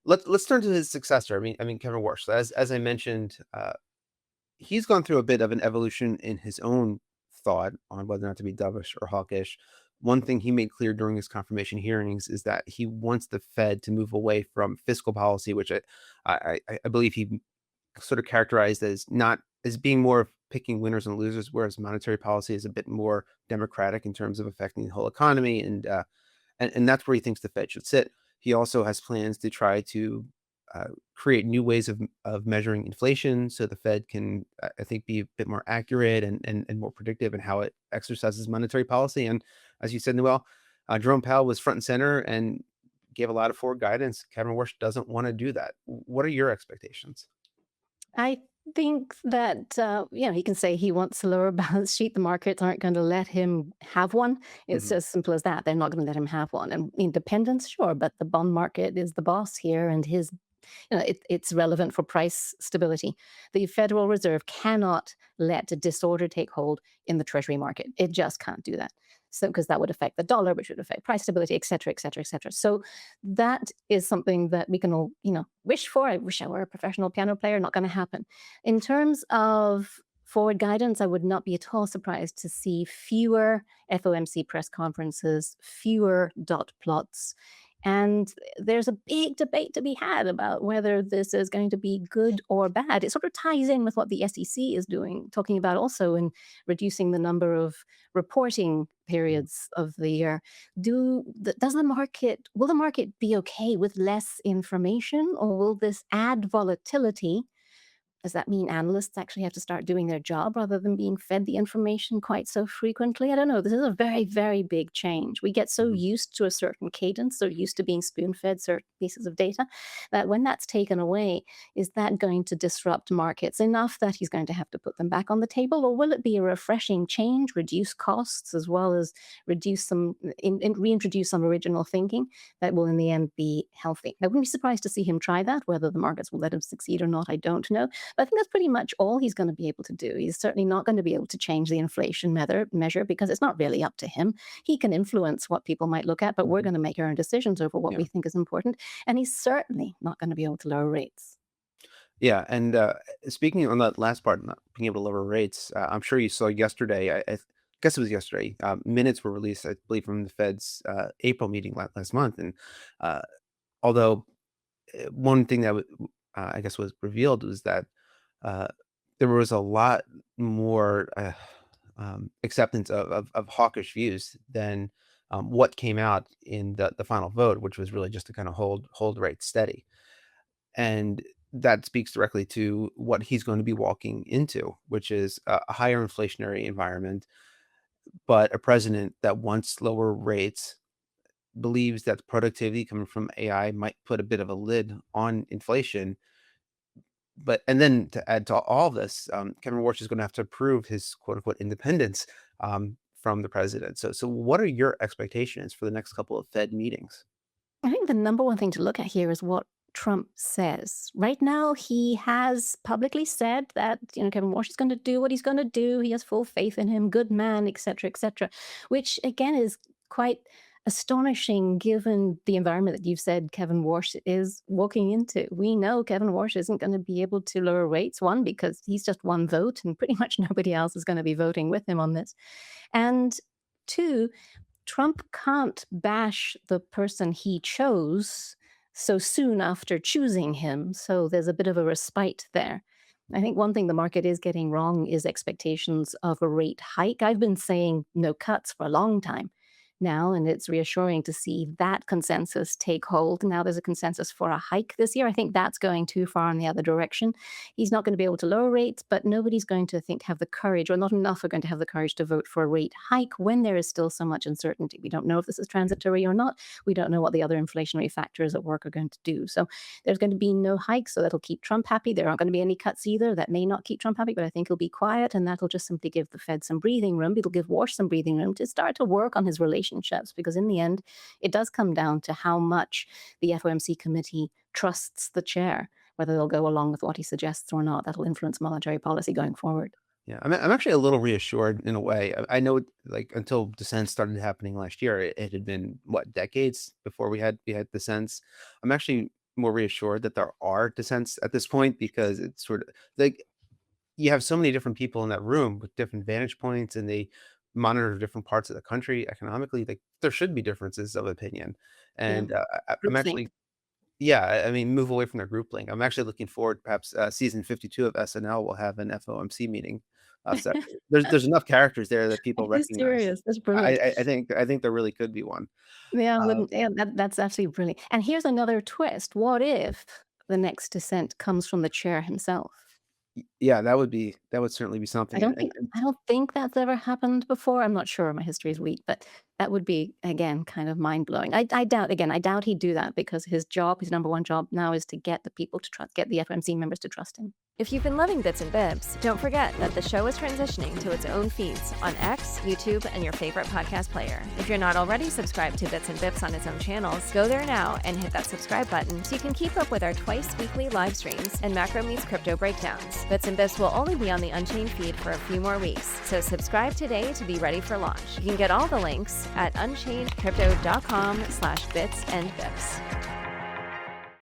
Let's turn to his successor. I mean Kevin Warsh. So as I mentioned, he's gone through a bit of an evolution in his own thought on whether or not to be dovish or hawkish. One thing he made clear during his confirmation hearings is that he wants the Fed to move away from fiscal policy, which I believe he sort of characterized as not as being more of picking winners and losers, whereas monetary policy is a bit more democratic in terms of affecting the whole economy, and that's where he thinks the Fed should sit. He also has plans to try to create new ways of measuring inflation, so the Fed can, I think, be a bit more accurate and more predictive in how it exercises monetary policy. And as you said, Noel, Jerome Powell was front and center and gave a lot of forward guidance. Kevin Warsh doesn't want to do that. What are your expectations? I think that, he can say he wants a lower balance sheet. The markets aren't going to let him have one. It's Mhm. as simple as that. They're not going to let him have one. And independence, sure, but the bond market is the boss here, and it's relevant for price stability. The Federal Reserve cannot let a disorder take hold in the Treasury market. It just can't do that. So, because that would affect the dollar, which would affect price stability, et cetera, et cetera, et cetera. So, that is something that we can all, wish for. I wish I were a professional piano player. Not going to happen. In terms of forward guidance, I would not be at all surprised to see fewer FOMC press conferences, fewer dot plots, and there's a big debate to be had about whether this is going to be good or bad. It sort of ties in with what the SEC is doing, talking about also in reducing the number of reporting periods of the year. Will the market be okay with less information, or will this add volatility? Does that mean analysts actually have to start doing their job rather than being fed the information quite so frequently? I don't know. This is a very, very big change. We get so Mhm. used to a certain cadence, so used to being spoon fed certain pieces of data, that when that's taken away, is that going to disrupt markets enough that he's going to have to put them back on the table? Or will it be a refreshing change, reduce costs, as well as reintroduce some original thinking that will in the end be healthy? I wouldn't be surprised to see him try that. Whether the markets will let him succeed or not, I don't know. But I think that's pretty much all he's going to be able to do. He's certainly not going to be able to change the inflation measure because it's not really up to him. He can influence what people might look at, but we're Mhm. going to make our own decisions over what Yeah. we think is important. And he's certainly not going to be able to lower rates. Yeah, and, speaking on that last part, not being able to lower rates, I'm sure you saw yesterday, I guess it was yesterday, minutes were released, I believe, from the Fed's, April meeting last month, and, uh, although, one thing that I guess was revealed was that, uh, there was a lot more, acceptance of hawkish views than, what came out in the final vote, which was really just to kinda hold rates steady. And that speaks directly to what he's going to be walking into, which is a higher inflationary environment, but a president that wants lower rates, believes that productivity coming from AI might put a bit of a lid on inflation. But and then to add to all this, Kevin Warsh is going to have to prove his quote unquote independence from the president. So what are your expectations for the next couple of Fed meetings? I think the number one thing to look at here is what Trump says. Right now, he has publicly said that, Kevin Walsh is going to do what he's going to do. He has full faith in him, good man, etc., which again is quite astonishing given the environment that you've said Kevin Warsh is walking into. We know Kevin Warsh isn't going to be able to lower rates, one, because he's just one vote and pretty much nobody else is going to be voting with him on this. And two, Trump can't bash the person he chose so soon after choosing him. So there's a bit of a respite there. I think one thing the market is getting wrong is expectations of a rate hike. I've been saying no cuts for a long time now, and it's reassuring to see that consensus take hold. Now there's a consensus for a hike this year. I think that's going too far in the other direction. He's not going to be able to lower rates, but nobody's going to have the courage, or not enough are going to have the courage to vote for a rate hike when there is still so much uncertainty. We don't know if this is transitory or not. We don't know what the other inflationary factors at work are going to do. So there's going to be no hike, so that'll keep Trump happy. There aren't going to be any cuts either. That may not keep Trump happy, but I think he'll be quiet, and that'll just simply give the Fed some breathing room. It'll give Warsh some breathing room to start to work on his relationships, because in the end, it does come down to how much the FOMC committee trusts the chair. Whether they'll go along with what he suggests or not, that'll influence monetary policy going forward. Yeah, I'm actually a little reassured in a way. I know, like, until dissent started happening last year, it had been what, decades before we had dissents. I'm actually more reassured that there are dissents at this point because it's sort of like you have so many different people in that room with different vantage points and they monitor different parts of the country economically. Like there should be differences of opinion. Yeah. And I'm Groupthink. actually, yeah, I mean, move away from their group link. I'm actually looking forward, perhaps season 52 of SNL will have an FOMC meeting. So there's enough characters there that Are people you recognize. serious? That's brilliant. I think there really could be one. Yeah, Uh, wouldn't yeah, that's absolutely brilliant. And here's another twist. What if the next dissent comes from the chair himself? yeah, that would certainly be something. I don't think that's ever happened before. I'm not sure, my history is weak, but that would be, again, kind of mind-blowing. I doubt again, I doubt he'd do that because his job, his number one job now is to get the people to trust get the FOMC members to trust him. If you've been loving Bits and Bips, don't forget that the show is transitioning to its own feeds on X, YouTube, and your favorite podcast player. If you're not already subscribed to Bits and Bips on its own channels, go there now and hit that subscribe button so you can keep up with our twice-weekly live streams and Macro Meets Crypto breakdowns. Bits and Bips will only be on the Unchained feed for a few more weeks, so subscribe today to be ready for launch. You can get all the links at unchainedcrypto.com/bitsandbips.